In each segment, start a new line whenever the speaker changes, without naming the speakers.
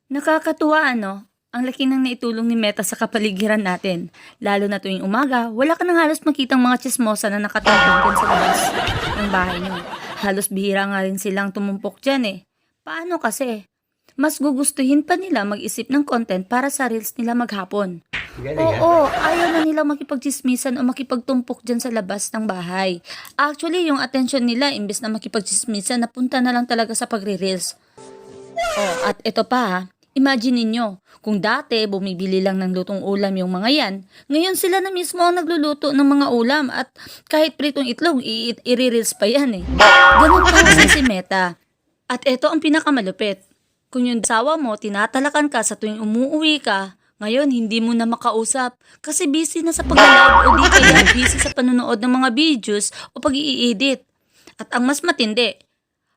Nakakatuwa ano? Ang laki ng naitulong ni Meta sa kapaligiran natin. Lalo na tuwing umaga, wala ka nang halos makitang mga tsismosa na nakatungtong dyan sa labas ng bahay niyo. Halos bihira nga rin silang tumumpok dyan eh. Paano kasi? Mas gugustuhin pa nila mag-isip ng content para sa reels nila maghapon.
Galing ah.
Oo, ayaw na nila makipagchismisan o makipagtumpok dyan sa labas ng bahay. Actually, yung attention nila, imbes na makipagchismisan, napunta na lang talaga sa pagre-reels. Oh, at ito pa ha, imagine ninyo, kung dati bumibili lang ng lutong ulam yung mga yan, ngayon sila na mismo ang nagluluto ng mga ulam at kahit pritong itlog, i-reels pa yan eh. Ganun pa kasi si Meta. At ito ang pinakamalupit. Kung yung asawa mo, tinatalakan ka sa tuwing umuwi ka, ngayon hindi mo na makausap kasi busy na sa pag-live o di kaya busy sa panonood ng mga videos o pag-i-edit. At ang mas matindi,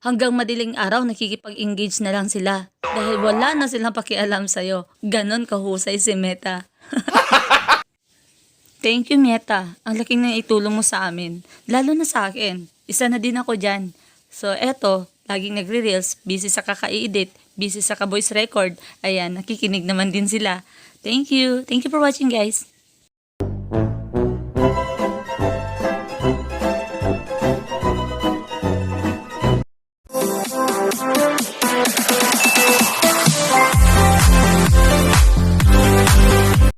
hanggang madaling araw nakikipag-engage na lang sila dahil wala na silang pakialam sa'yo. Ganon kahusay si Meta. Thank you, Meta. Ang laking na itulong mo sa amin. Lalo na sa akin. Isa na din ako dyan. So, eto, laging nagre-reels, busy sa kaka-edit, busy sa ka-voice record. Ayan, nakikinig naman din sila. Thank you. Thank you for watching, guys.